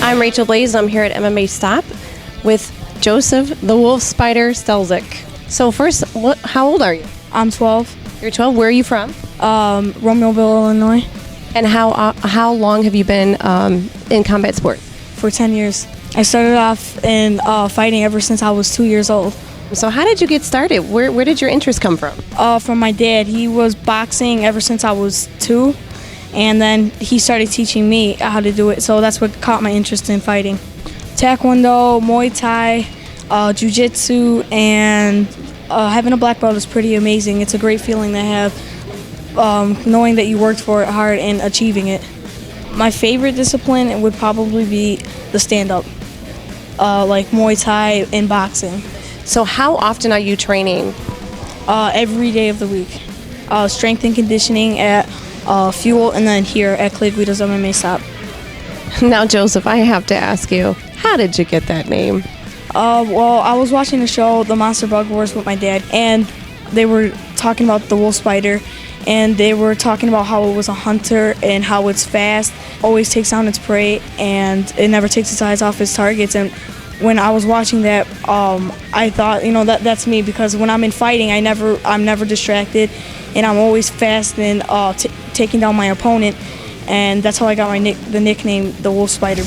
I'm Rachel Blaze. I'm here at MMA Stop with Joseph the Wolf Spider Stelzik. So first, how old are you? I'm 12. You're 12. Where are you from? Romeoville, Illinois. And how long have you been in combat sport? For 10 years. I started off in fighting ever since I was 2 years old. So how did you get started? Where did your interest come from? From my dad. He was boxing ever since I was 2, and then he started teaching me how to do it. So that's what caught my interest in fighting. Tae Kwon Do, Muay Thai, Jiu-Jitsu, and having a black belt is pretty amazing. It's a great feeling to have, knowing that you worked for it hard and achieving it. My favorite discipline would probably be the stand-up, like Muay Thai and boxing. So how often are you training? Every day of the week. Strength and conditioning at Fuel, and then here at Clay Guida's MMA Stop. Now, Joseph, I have to ask you, how did you get that name? Well, I was watching the show, The Monster Bug Wars, with my dad, and they were talking about the wolf spider, and they were talking about how it was a hunter and how it's fast, always takes down its prey, and it never takes its eyes off its targets. And when I was watching that, I thought, that's me, because when I'm in fighting, I'm never distracted, and I'm always fast and taking down my opponent, and that's how I got the nickname, the Wolf Spider.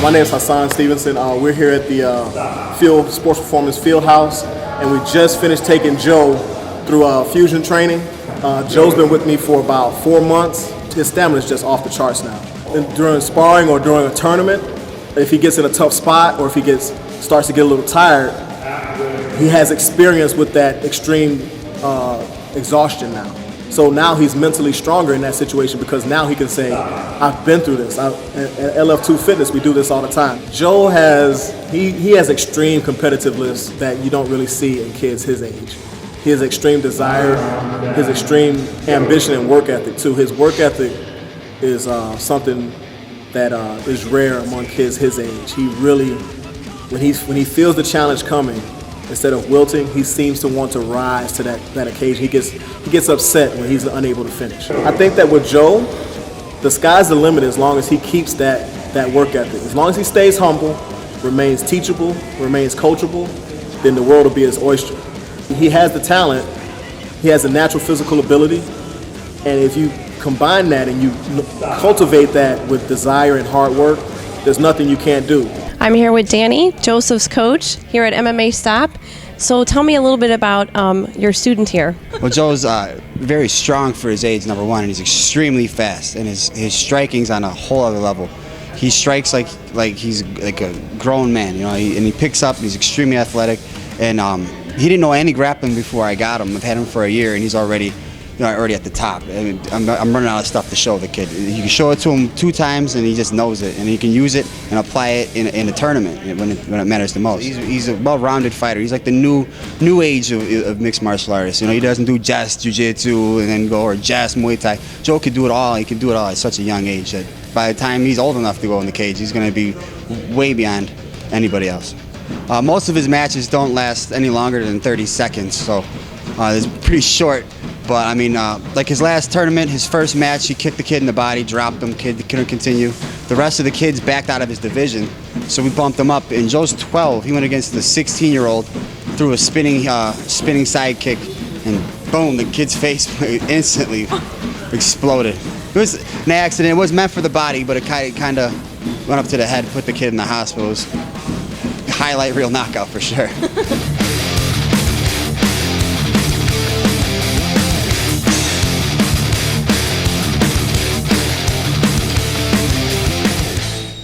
My name is Hassan Stevenson. We're here at the Field Sports Performance Field House, and we just finished taking Joe through fusion training. Joe's been with me for about 4 months. His stamina is just off the charts now. And during sparring or during a tournament, if he gets in a tough spot or if he starts to get a little tired, he has experience with that extreme exhaustion now. So now he's mentally stronger in that situation, because now he can say, I've been through this. At LF2 Fitness, we do this all the time. Joe has extreme competitiveness that you don't really see in kids his age. His extreme desire, his extreme ambition and work ethic too. His work ethic is something that is rare among kids his age. He really, when he feels the challenge coming, instead of wilting, he seems to want to rise to that occasion. He gets upset when he's unable to finish. I think that with Joe, the sky's the limit as long as he keeps that work ethic. As long as he stays humble, remains teachable, remains coachable, then the world will be his oyster. He has the talent, he has the natural physical ability, and if you combine that and you cultivate that with desire and hard work, there's nothing you can't do. I'm here with Danny, Joseph's coach, here at MMA Stop. So tell me a little bit about your student here. Well, Joe's very strong for his age, number one, and he's extremely fast, and his striking's on a whole other level. He strikes like he's like a grown man, and he picks up, and he's extremely athletic, and he didn't know any grappling before I got him. I've had him for a year, and he's already at the top. I mean, I'm running out of stuff to show the kid. You can show it to him 2 times, and he just knows it, and he can use it and apply it in a tournament when it matters the most. He's a well-rounded fighter. He's like the new age of mixed martial artists. He doesn't do just jiu-jitsu and then go, or just Muay Thai. Joe can do it all. He can do it all at such a young age that by the time he's old enough to go in the cage, he's going to be way beyond anybody else. Most of his matches don't last any longer than 30 seconds, so it's pretty short. But I mean, like his last tournament, his first match, he kicked the kid in the body, dropped him, kid couldn't continue. The rest of the kids backed out of his division, so we bumped him up. And Joe's 12. He went against the 16-year-old, threw a spinning side kick, and boom, the kid's face instantly exploded. It was an accident. It was meant for the body, but it kind of went up to the head, put the kid in the hospital. It was a highlight reel knockout for sure.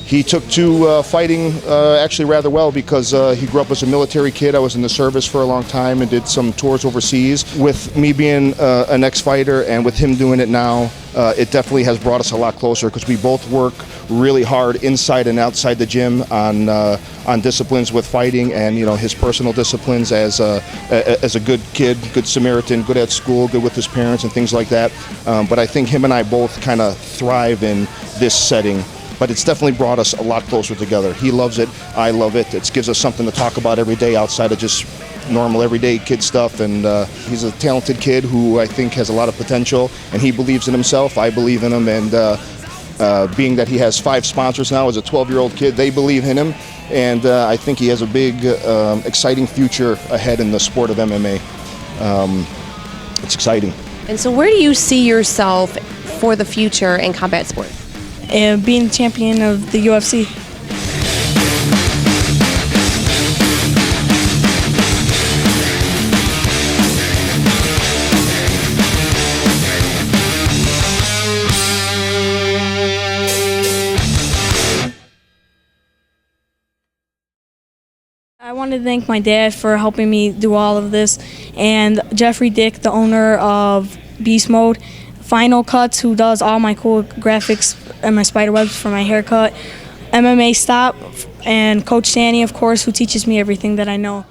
He took to fighting actually rather well because he grew up as a military kid. I was in the service for a long time and did some tours overseas. With me being an ex-fighter and with him doing it now, it definitely has brought us a lot closer because we both work really hard inside and outside the gym on disciplines with fighting and his personal disciplines as a good kid, good Samaritan, good at school, good with his parents and things like that. But I think him and I both kind of thrive in this setting. But it's definitely brought us a lot closer together. He loves it, I love it. It gives us something to talk about every day outside of just normal everyday kid stuff. And he's a talented kid who I think has a lot of potential, and he believes in himself. I believe in him, and being that he has 5 sponsors now as a 12-year-old kid, they believe in him. And I think he has a big, exciting future ahead in the sport of MMA. It's exciting. And so where do you see yourself for the future in combat sport? And being champion of the UFC. I wanted to thank my dad for helping me do all of this, and Jeffrey Dick, the owner of Beast Mode, Final Cuts, who does all my cool graphics and my spider webs for my haircut, MMA Stop, and Coach Danny, of course, who teaches me everything that I know.